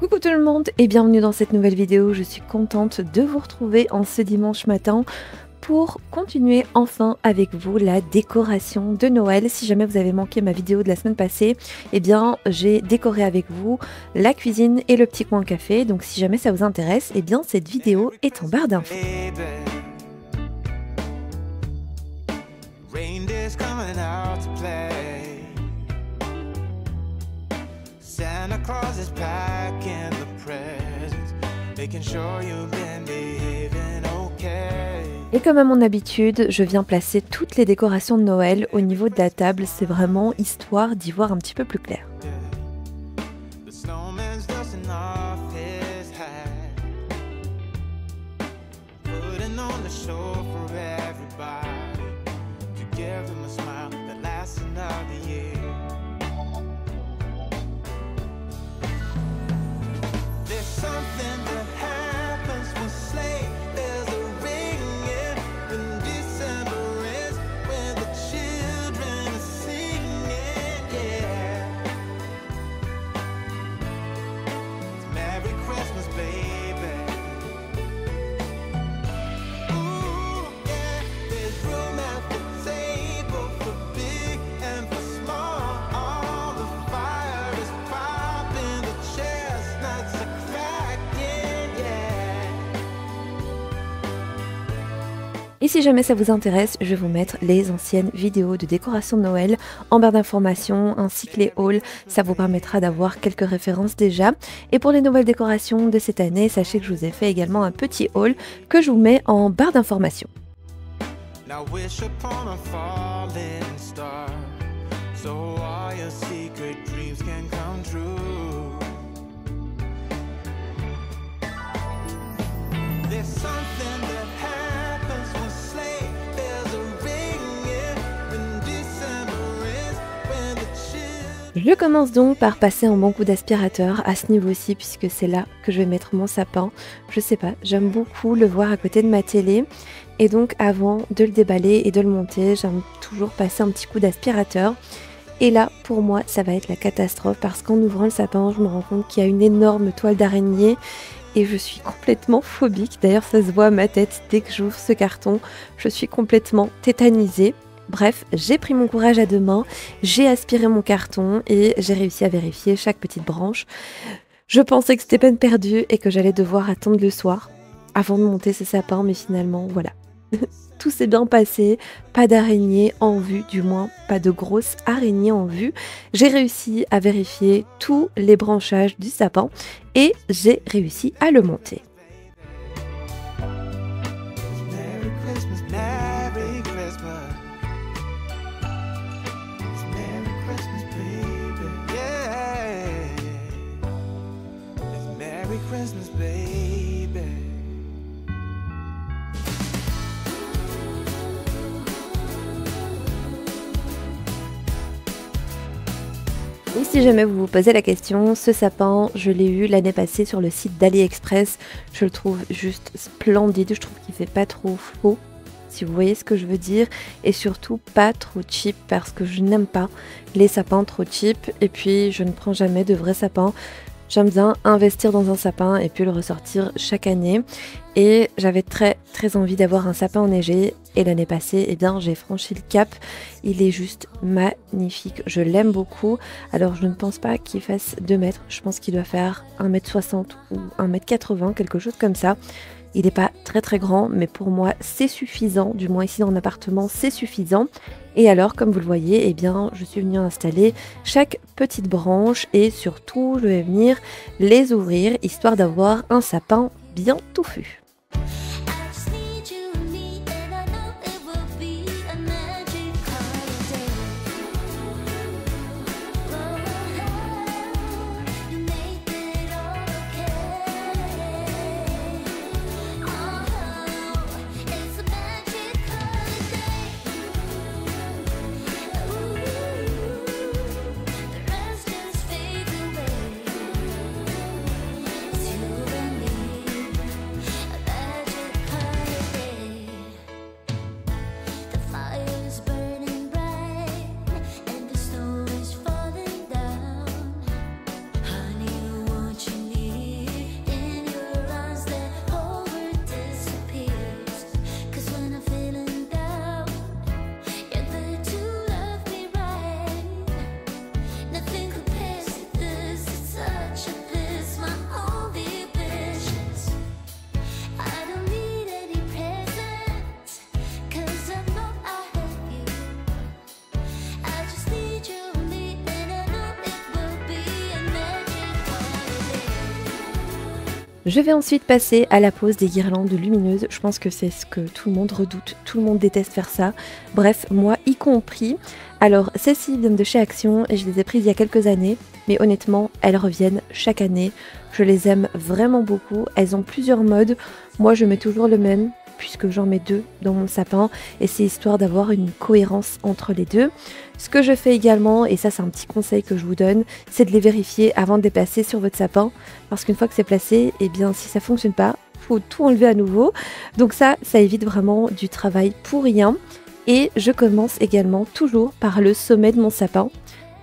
Coucou tout le monde et bienvenue dans cette nouvelle vidéo. Je suis contente de vous retrouver en ce dimanche matin pour continuer enfin avec vous la décoration de Noël. Si jamais vous avez manqué ma vidéo de la semaine passée, eh bien j'ai décoré avec vous la cuisine et le petit coin café. Donc si jamais ça vous intéresse, eh bien cette vidéo est en barre d'infos. Santa Claus is packing the presents, making sure you've been behaving okay. Et comme à mon habitude, je viens placer toutes les décorations de Noël au niveau de la table. C'est vraiment histoire d'y voir un petit peu plus clair. The snowman's dusting off his hat, putting on the show for everybody, to give them a smile that lasts another year. Something that happens when sleigh bells are ringing, when December is, when the children are singing, yeah. It's Merry Christmas, baby. Ooh, yeah, there's room at the table for big and for small. All the fire is popping, the chestnuts are Et si jamais ça vous intéresse, je vais vous mettre les anciennes vidéos de décoration de Noël en barre d'informations ainsi que les hauls. Ça vous permettra d'avoir quelques références déjà. Et pour les nouvelles décorations de cette année, sachez que je vous ai fait également un petit haul que je vous mets en barre d'informations. Now wish upon a falling star, so all your secret dreams can come true. There's something that happens when sleigh bells are ringing, when December is, when the children... Je commence donc par passer un bon coup d'aspirateur à ce niveau-ci puisque c'est là que je vais mettre mon sapin. Je sais pas, j'aime beaucoup le voir à côté de ma télé. Et donc avant de le déballer et de le monter, j'aime toujours passer un petit coup d'aspirateur. Et là, pour moi, ça va être la catastrophe parce qu'en ouvrant le sapin, je me rends compte qu'il y a une énorme toile d'araignée et je suis complètement phobique. D'ailleurs, ça se voit à ma tête dès que j'ouvre ce carton. Je suis complètement tétanisée. Bref, j'ai pris mon courage à deux mains, j'ai aspiré mon carton et j'ai réussi à vérifier chaque petite branche. Je pensais que c'était peine perdue et que j'allais devoir attendre le soir avant de monter ce sapin, mais finalement, voilà. Tout s'est bien passé, pas d'araignée en vue, du moins pas de grosses araignées en vue. J'ai réussi à vérifier tous les branchages du sapin et j'ai réussi à le monter. Merry Christmas, Merry Christmas. It's Merry Christmas, baby. Yeah. It's Merry Christmas, baby. Et si jamais vous vous posez la question, ce sapin, je l'ai eu l'année passée sur le site d'AliExpress. Je le trouve juste splendide, je trouve qu'il fait pas trop faux, si vous voyez ce que je veux dire. Et surtout pas trop cheap, parce que je n'aime pas les sapins trop cheap. Et puis je ne prends jamais de vrais sapins. J'aime bien investir dans un sapin et puis le ressortir chaque année. Et j'avais très envie d'avoir un sapin enneigé. Et l'année passée, eh bien, j'ai franchi le cap. Il est juste magnifique. Je l'aime beaucoup. Alors, je ne pense pas qu'il fasse 2 mètres. Je pense qu'il doit faire 1m60 ou 1m80, quelque chose comme ça. Il n'est pas très grand, mais pour moi, c'est suffisant. Du moins, ici dans l'appartement, c'est suffisant. Et alors, comme vous le voyez, eh bien, je suis venue installer chaque petite branche et surtout, je vais venir les ouvrir, histoire d'avoir un sapin bien touffu. Je vais ensuite passer à la pose des guirlandes lumineuses. Je pense que c'est ce que tout le monde redoute, tout le monde déteste faire ça. Bref, moi y compris. Alors, celles-ci viennent de chez Action et je les ai prises il y a quelques années. Mais honnêtement, elles reviennent chaque année. Je les aime vraiment beaucoup. Elles ont plusieurs modes. Moi, je mets toujours le même, puisque j'en mets 2 dans mon sapin. Et c'est histoire d'avoir une cohérence entre les deux. Ce que je fais également, et ça c'est un petit conseil que je vous donne, c'est de les vérifier avant de les placer sur votre sapin. Parce qu'une fois que c'est placé, eh bien si ça fonctionne pas, faut tout enlever à nouveau. Donc ça évite vraiment du travail pour rien. Et je commence également toujours par le sommet de mon sapin,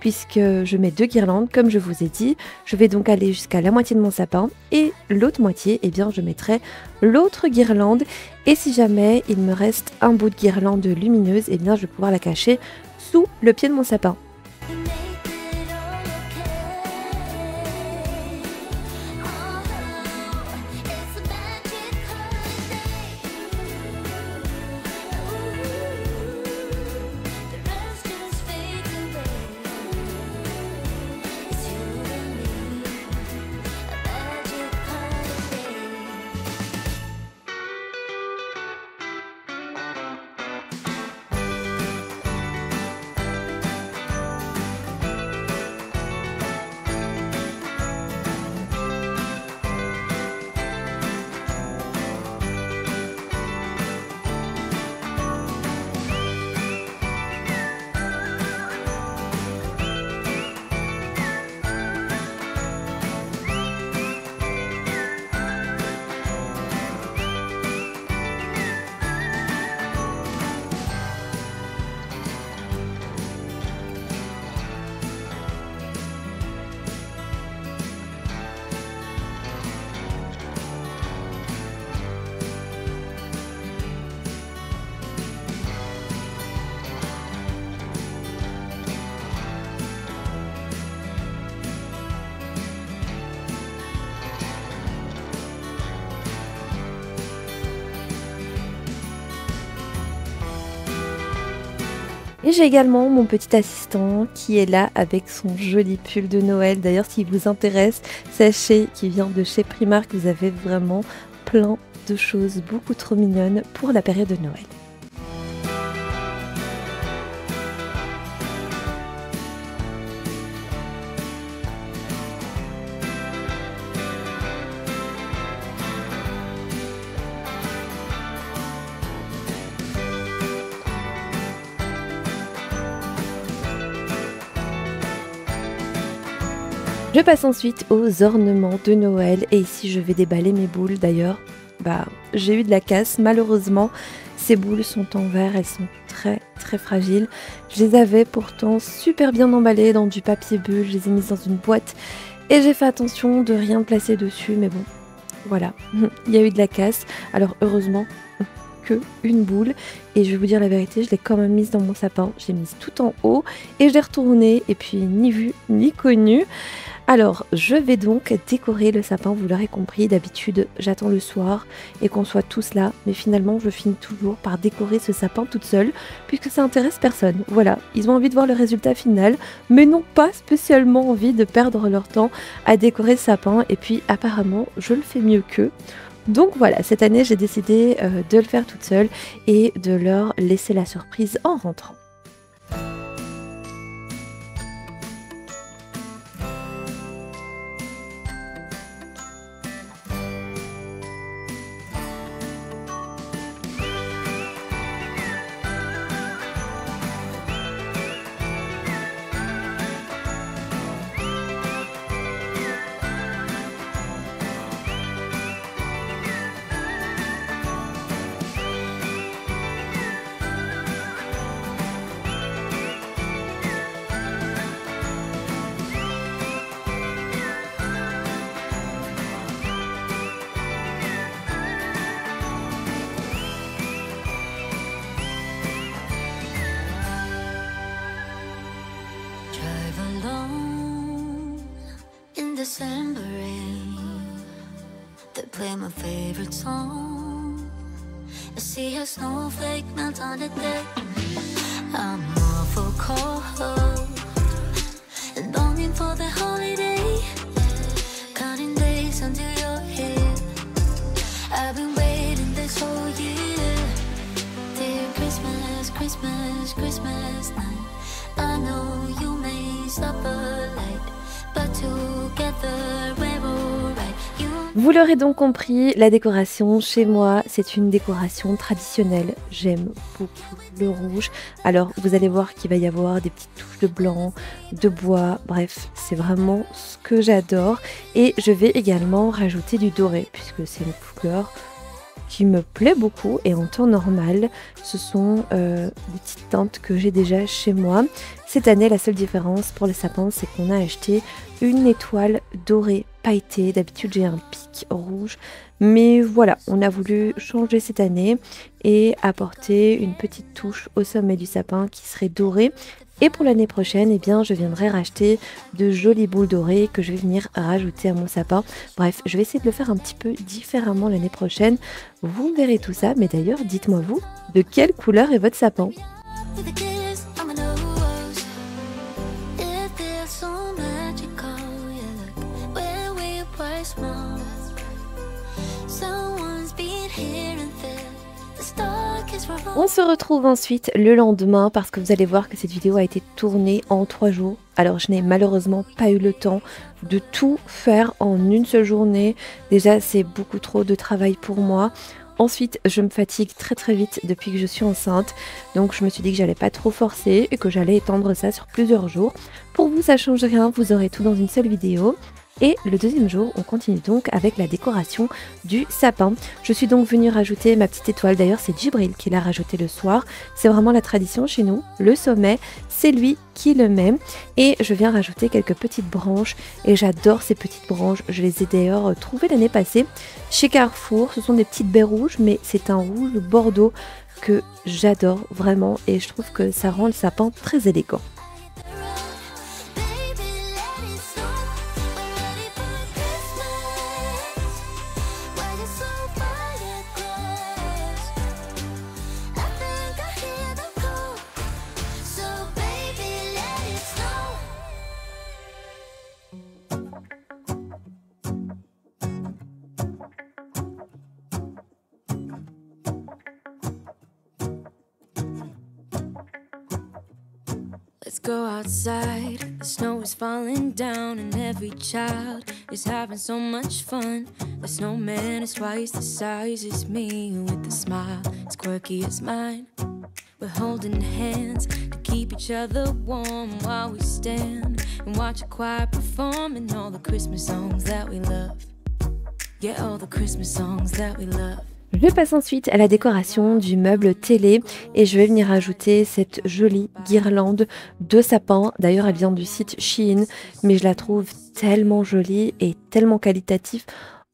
puisque je mets 2 guirlandes, comme je vous ai dit. Je vais donc aller jusqu'à la moitié de mon sapin, et l'autre moitié, eh bien je mettrai l'autre guirlande. Et si jamais il me reste un bout de guirlande lumineuse, eh bien je vais pouvoir la cacher sous le pied de mon sapin. Et j'ai également mon petit assistant qui est là avec son joli pull de Noël. D'ailleurs, s'il vous intéresse, sachez qu'il vient de chez Primark. Vous avez vraiment plein de choses beaucoup trop mignonnes pour la période de Noël. Je passe ensuite aux ornements de Noël et ici je vais déballer mes boules. D'ailleurs, j'ai eu de la casse malheureusement. Ces boules sont en verre, elles sont très fragiles. Je les avais pourtant super bien emballées dans du papier bulle, je les ai mises dans une boîte et j'ai fait attention de rien placer dessus, mais bon, voilà, il y a eu de la casse. Alors heureusement que une boule, et je vais vous dire la vérité, je l'ai quand même mise dans mon sapin, je l'ai mise tout en haut et je l'ai retournée et puis ni vu ni connu. Alors, je vais donc décorer le sapin, vous l'aurez compris, d'habitude j'attends le soir et qu'on soit tous là, mais finalement je finis toujours par décorer ce sapin toute seule, puisque ça intéresse personne. Voilà, ils ont envie de voir le résultat final, mais n'ont pas spécialement envie de perdre leur temps à décorer le sapin, et puis apparemment je le fais mieux qu'eux. Donc voilà, cette année j'ai décidé de le faire toute seule et de leur laisser la surprise en rentrant. December rain, they play my favorite song. I see a snowflake melt on the deck. I'm awful cold and longing for the holiday, counting days until you're here. this Christmas night. I know you may stop a light, but together we're alright. You Vous l'aurez donc compris, la décoration chez moi, c'est une décoration traditionnelle. J'aime beaucoup le rouge. Alors, vous allez voir qu'il va y avoir des petites touches de blanc, de bois. Bref, c'est vraiment ce que j'adore. Et je vais également rajouter du doré, puisque c'est une couleur qui me plaît beaucoup. Et en temps normal, ce sont des petites teintes que j'ai déjà chez moi. Cette année, la seule différence pour le sapin, c'est qu'on a acheté une étoile dorée pailletée. D'habitude, j'ai un pic rouge. Mais voilà, on a voulu changer cette année et apporter une petite touche au sommet du sapin qui serait dorée. Et pour l'année prochaine, eh bien, je viendrai racheter de jolies boules dorées que je vais venir rajouter à mon sapin. Bref, je vais essayer de le faire un petit peu différemment l'année prochaine. Vous verrez tout ça, mais d'ailleurs, dites-moi vous, de quelle couleur est votre sapin ? to the kiss, I'm a nose. It feels so magical. Yeah, look where we were small. Someone's been here and there. The stalk is for On se retrouve ensuite le lendemain parce que vous allez voir que cette vidéo a été tournée en 3 jours. Alors je n'ai malheureusement pas eu le temps de tout faire en une seule journée. Déjà c'est beaucoup trop de travail pour moi. Ensuite je me fatigue très vite depuis que je suis enceinte. Donc je me suis dit que j'allais pas trop forcer et que j'allais étendre ça sur plusieurs jours. Pour vous ça change rien, vous aurez tout dans une seule vidéo. Et le deuxième jour, on continue donc avec la décoration du sapin. Je suis donc venue rajouter ma petite étoile. D'ailleurs, c'est Djibril qui l'a rajoutée le soir. C'est vraiment la tradition chez nous. Le sommet, c'est lui qui le met. Et je viens rajouter quelques petites branches. Et j'adore ces petites branches. Je les ai d'ailleurs trouvées l'année passée chez Carrefour. Ce sont des petites baies rouges, mais c'est un rouge bordeaux que j'adore vraiment. Et je trouve que ça rend le sapin très élégant. baby, let it snow. We're ready for Christmas. Why you so fireworks? I think I hear them call. So baby, let it snow. Let's go outside. The snow is falling down, and every child is having so much fun. The snowman is twice the size as me, with a smile as quirky as mine. We're holding hands to keep each other warm while we stand and watch a choir performing all the Christmas songs that we love. Yeah, all the Christmas songs that we love. Je passe ensuite à la décoration du meuble télé et je vais venir ajouter cette jolie guirlande de sapin. D'ailleurs, elle vient du site Shein, mais je la trouve tellement jolie et tellement qualitative.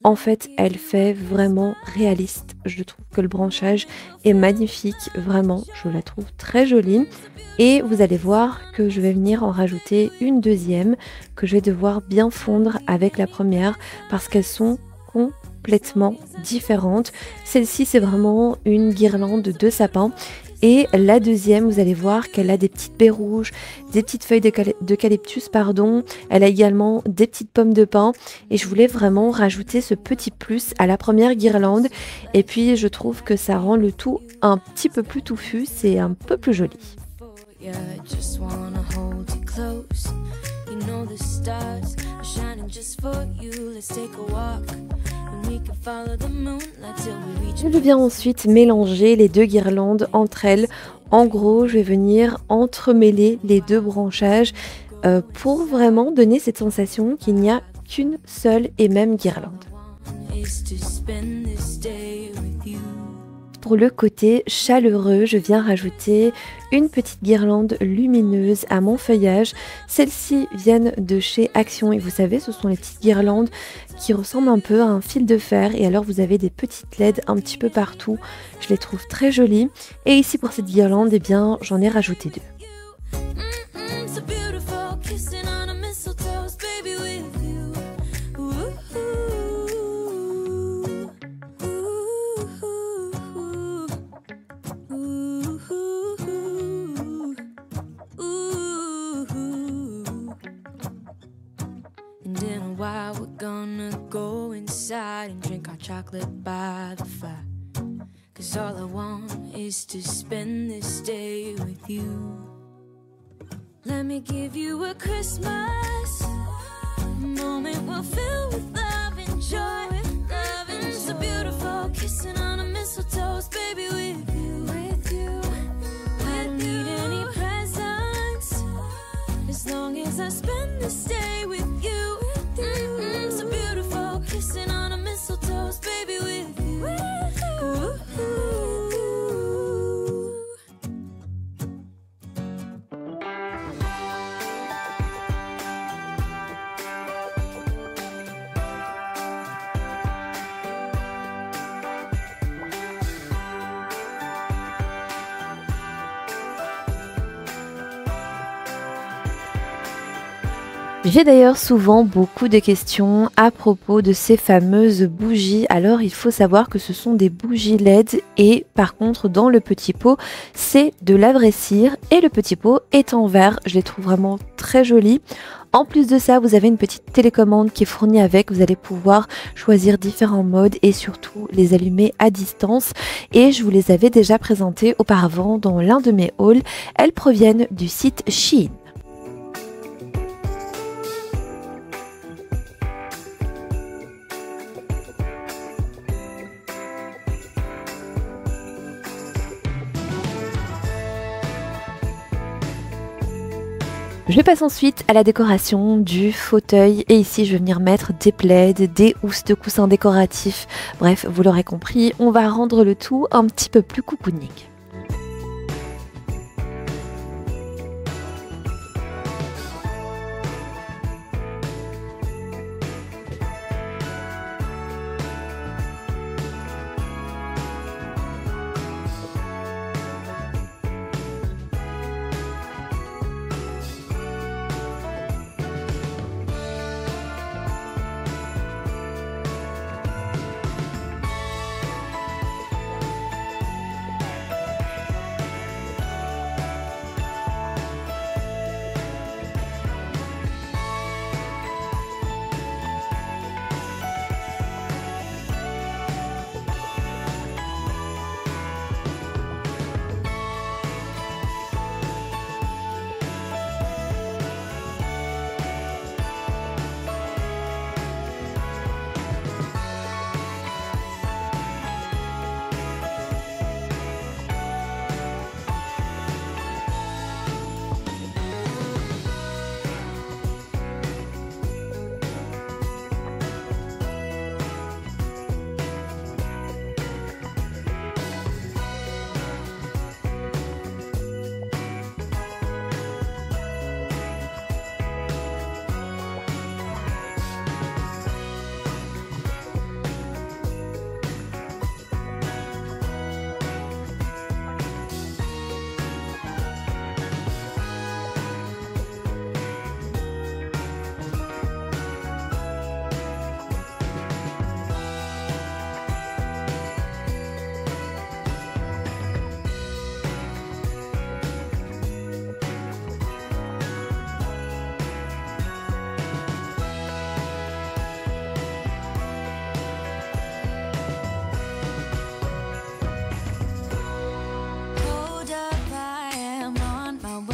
En fait, elle fait vraiment réaliste. Je trouve que le branchage est magnifique, vraiment, je la trouve très jolie. Et vous allez voir que je vais venir en rajouter une deuxième que je vais devoir bien fondre avec la première parce qu'elles sont complètement différentes. Celle-ci, c'est vraiment une guirlande de sapin. Et la deuxième, vous allez voir qu'elle a des petites baies rouges, des petites feuilles d'eucalyptus, pardon. Elle a également des petites pommes de pin. Et je voulais vraiment rajouter ce petit plus à la première guirlande. Et puis, je trouve que ça rend le tout un petit peu plus touffu. C'est un peu plus joli. Yeah, I just wanna hold you close. You know the stars are shining just for you. Let's take a walk and we can follow the moonlight till we reach. Je viens ensuite mélanger les deux guirlandes entre elles. En gros, je vais venir entremêler les deux branchages pour vraiment donner cette sensation qu'il n'y a qu'une seule et même guirlande. Is to spend this day with you. Pour le côté chaleureux, je viens rajouter une petite guirlande lumineuse à mon feuillage. Celles-ci viennent de chez Action et vous savez, ce sont les petites guirlandes qui ressemblent un peu à un fil de fer et alors vous avez des petites LED un petit peu partout. Je les trouve très jolies et ici pour cette guirlande, eh bien, j'en ai rajouté deux. So beautiful, kissing on a mistletoe, baby, with you. Ooh, and in a while we're gonna go inside and drink our chocolate by the fire. 'cause all I want is to spend this day with you. Let me give you a Christmas moment we'll fill with love and joy. Loving so beautiful, kissing on a mistletoe, baby, with you. I don't need any presents as long as I spend this day with you. So beautiful, kissing on a mistletoe, baby, with you. Ooh. J'ai d'ailleurs souvent beaucoup de questions à propos de ces fameuses bougies. Alors il faut savoir que ce sont des bougies LED et par contre dans le petit pot c'est de la vraie cire et le petit pot est en verre. Je les trouve vraiment très jolies. En plus de ça, vous avez une petite télécommande qui est fournie avec. Vous allez pouvoir choisir différents modes et surtout les allumer à distance. Et je vous les avais déjà présentées auparavant dans l'un de mes hauls. Elles proviennent du site Shein. Je passe ensuite à la décoration du fauteuil et ici je vais venir mettre des plaids, des housses de coussins décoratifs. Bref, vous l'aurez compris, on va rendre le tout un petit peu plus cocooning.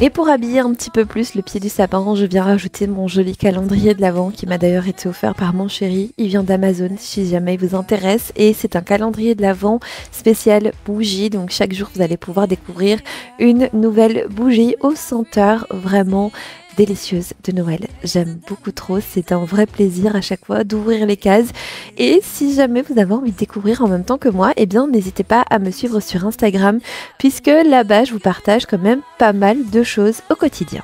Et pour habiller un petit peu plus le pied du sapin, je viens rajouter mon joli calendrier de l'Avent qui m'a d'ailleurs été offert par mon chéri. Il vient d'Amazon si jamais il vous intéresse et c'est un calendrier de l'Avent spécial bougie. Donc chaque jour vous allez pouvoir découvrir une nouvelle bougie aux senteurs vraiment délicieuse de Noël. J'aime beaucoup trop, c'est un vrai plaisir à chaque fois d'ouvrir les cases. Et si jamais vous avez envie de découvrir en même temps que moi, eh bien n'hésitez pas à me suivre sur Instagram puisque là-bas je vous partage quand même pas mal de choses au quotidien.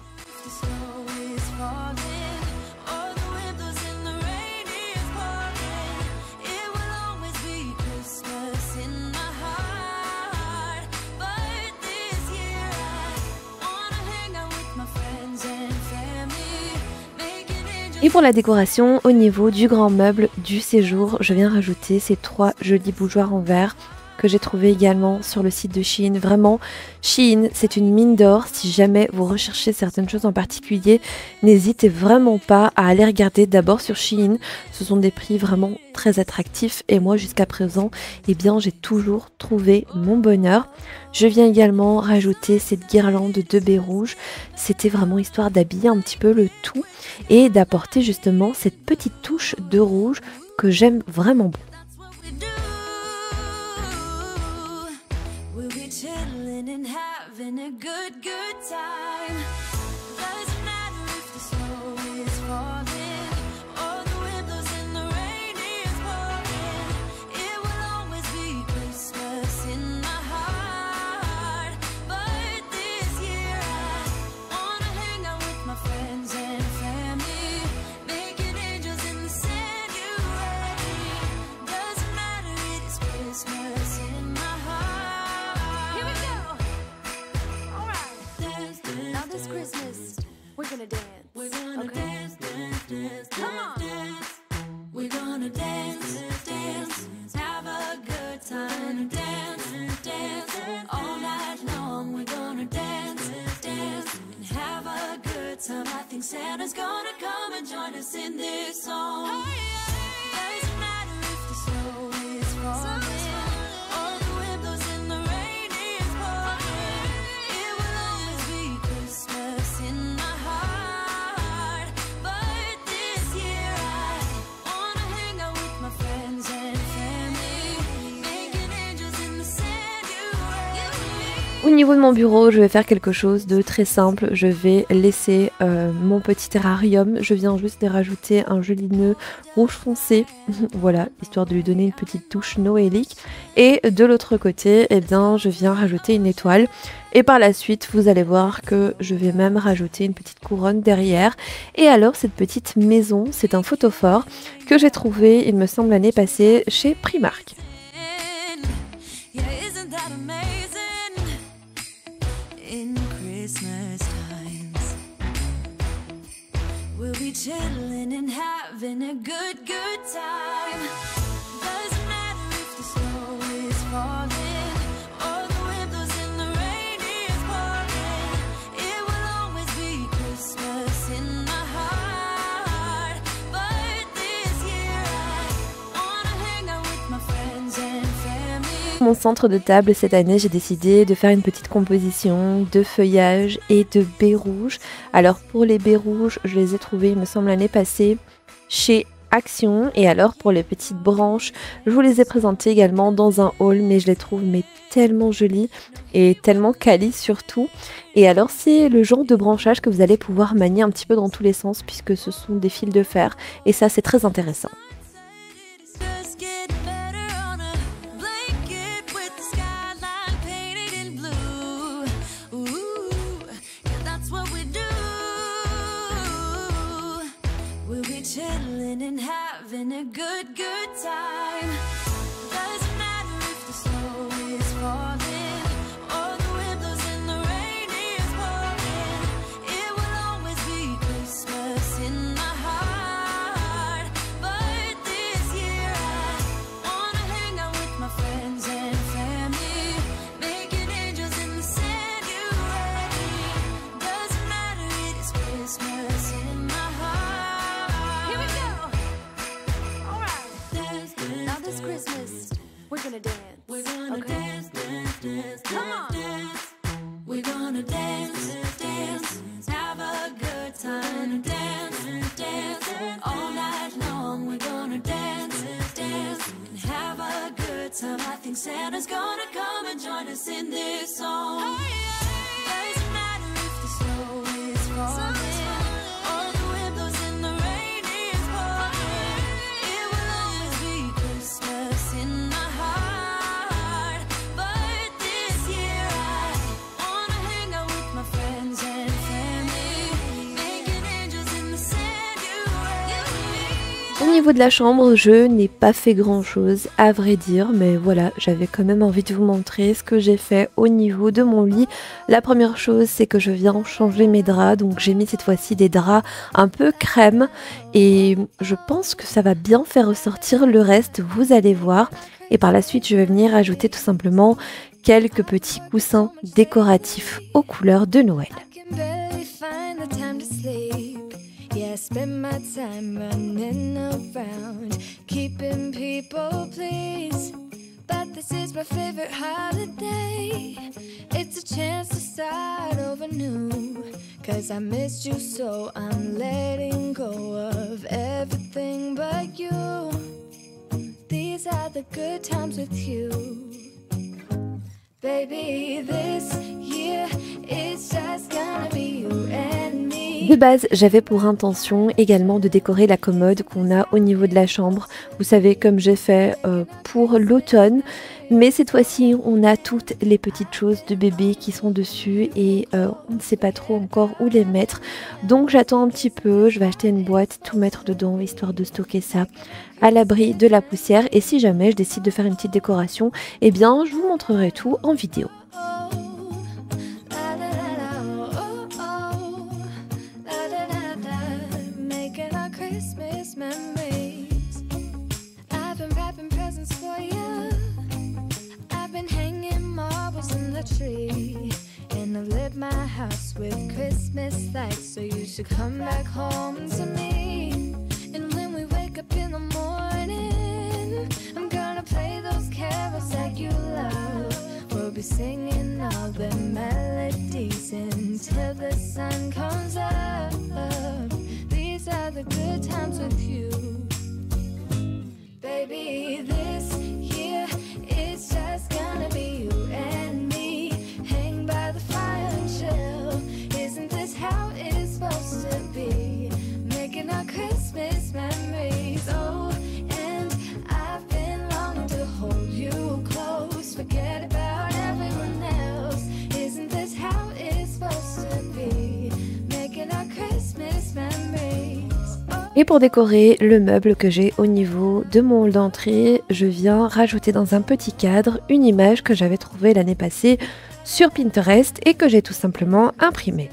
Et pour la décoration, au niveau du grand meuble du séjour, je viens rajouter ces 3 jolis bougeoirs en verre. que j'ai trouvé également sur le site de Shein. Vraiment, Shein, c'est une mine d'or. Si jamais vous recherchez certaines choses en particulier, n'hésitez vraiment pas à aller regarder d'abord sur Shein. Ce sont des prix vraiment très attractifs et moi jusqu'à présent, eh bien, j'ai toujours trouvé mon bonheur. Je viens également rajouter cette guirlande de baies rouges. C'était vraiment histoire d'habiller un petit peu le tout et d'apporter justement cette petite touche de rouge que j'aime vraiment beaucoup. We'll be chillin' and having a good time. Doesn't matter if the snow is falling or the wind blows and the rain is pouring. It will always be Christmas in my heart. But this year I wanna hang out with my friends and family, making angels in the sanctuary. Doesn't matter, it is Christmas in my heart. Here we go. All right. Dance, dance, now this Christmas, we're gonna dance. We're gonna dance, dance, dance. Come on. Dance. We're gonna dance, dance, have a good time. Dance, dance, all night long. We're gonna dance, dance, and have a good time. I think Santa's gonna come and join us in this song. Doesn't matter if the snow is falling or the wind blows and the rain is pouring. It will always be Christmas in my heart. But this year I wanna hang out with my friends and family, making angels in the sanctuary. Au niveau de mon bureau, je vais faire quelque chose de très simple. Je vais laisser mon petit terrarium. Je viens juste de rajouter un joli nœud rouge foncé. Voilà, histoire de lui donner une petite touche noélique. Et de l'autre côté, eh bien, je viens rajouter une étoile. Et par la suite, vous allez voir que je vais même rajouter une petite couronne derrière. Et alors, cette petite maison, c'est un photophore que j'ai trouvé, il me semble, l'année passée chez Primark. Yeah, isn't that amazing? In Christmas times, we'll be chillin' and having a good time. Doesn't matter if the snow is falling or the wind blows and the rain is pouring. It will always be Christmas in my heart. But this year I wanna hang out with my friends and family. Mon centre de table cette année, j'ai décidé de faire une petite composition de feuillage et de baies rouges. Alors pour les baies rouges, je les ai trouvées, il me semble, l'année passée chez Action. Et alors pour les petites branches, je vous les ai présentées également dans un haul, mais je les trouve tellement jolies et tellement quali surtout. Et alors c'est le genre de branchage que vous allez pouvoir manier un petit peu dans tous les sens puisque ce sont des fils de fer et ça c'est très intéressant. Just get better on a blanket with the skyline painted in blue. Ooh, yeah, that's what we do. We'll be chillin' and having a good time. Doesn't matter if the snow is falling or the wind blows and the rain is pouring. It will always be Christmas in my heart. But this year I wanna hang out with my friends and family, making angels in the sanctuary. Doesn't matter, it is Christmas in my heart. Here we go. All right. Dance, dance, now this Christmas, we're gonna dance. We're gonna dance, dance, dance. Come on. Dance. We're gonna dance, dance, have a good time. Dance, dance, all night long. We're gonna dance, dance, and have a good time. I think Santa's gonna come and join us in this song. Doesn't matter if the snow is falling or the wind blows and the rain is pouring. It will always be Christmas in my heart. But this year I wanna hang out with my friends and family, making angels in the sanctuary. Au niveau de la chambre, je n'ai pas fait grand chose à vrai dire, mais voilà, j'avais quand même envie de vous montrer ce que j'ai fait au niveau de mon lit. La première chose, c'est que je viens changer mes draps, donc j'ai mis cette fois-ci des draps un peu crème et je pense que ça va bien faire ressortir le reste, vous allez voir. Et par la suite, je vais venir ajouter tout simplement quelques petits coussins décoratifs aux couleurs de Noël. I can barely find the time to sleep. Yeah, I spend my time running around, keeping people pleased. But this is my favorite holiday. It's a chance to start over new. Cause I missed you, so I'm letting go of everything but you. These are the good times with you. Baby, this year it's just gonna be you and me. De base, j'avais pour intention également de décorer la commode qu'on a au niveau de la chambre. Vous savez, comme j'ai fait pour l'automne. Mais cette fois-ci, on a toutes les petites choses de bébé qui sont dessus et on ne sait pas trop encore où les mettre. Donc j'attends un petit peu, je vais acheter une boîte, tout mettre dedans, histoire de stocker ça à l'abri de la poussière. Et si jamais je décide de faire une petite décoration, eh bien je vous montrerai tout en vidéo. Tree and I've lit my house with Christmas lights, so you should come back home to me. And when we wake up in the morning, I'm gonna play those carols that you love. We'll be singing all the melodies until the sun comes up. These are the good times with you. Baby, this year it's just gonna be you and me. By the fire and chill. Isn't this how it's supposed to be? Making our Christmas memories. Oh, and I've been longing to hold you close. Forget about everyone else. Isn't this how it's supposed to be? Making our Christmas memories. Et pour décorer le meuble que j'ai au niveau de mon hall d'entrée, je viens rajouter dans un petit cadre une image que j'avais trouvée l'année passée sur Pinterest et que j'ai tout simplement imprimée.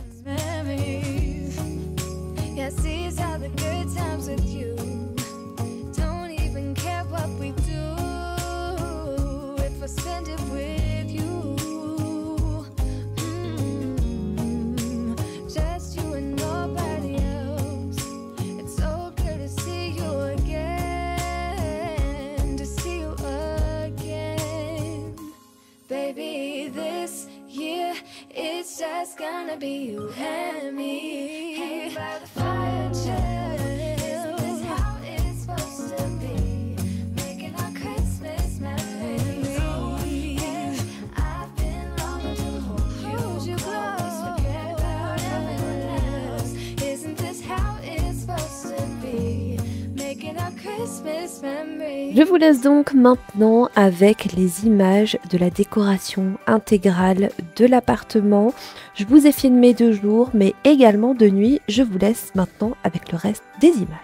Baby, this year it's just gonna be you and me. Hang by the fire, chill. Isn't this how it's supposed to be? Making our Christmas memories. And I've been longing to hold you close. Forget about everyone else. Isn't this how it's supposed to be? Making our Christmas memories. Je vous laisse donc maintenant avec les images de la décoration intégrale de l'appartement. Je vous ai filmé de jour mais également de nuit. Je vous laisse maintenant avec le reste des images.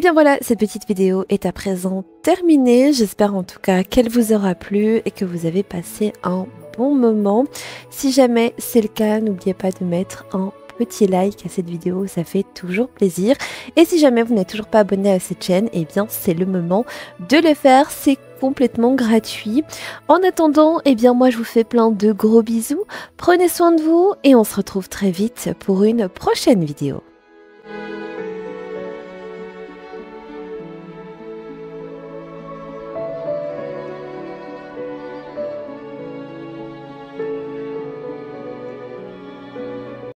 bien voilà, cette petite vidéo est à présent terminée. J'espère en tout cas qu'elle vous aura plu et que vous avez passé un bon moment. Si jamais c'est le cas, n'oubliez pas de mettre un petit like à cette vidéo, ça fait toujours plaisir. Et si jamais vous n'êtes toujours pas abonné à cette chaîne, eh bien c'est le moment de le faire, c'est complètement gratuit. En attendant, eh bien moi je vous fais plein de gros bisous, prenez soin de vous et on se retrouve très vite pour une prochaine vidéo.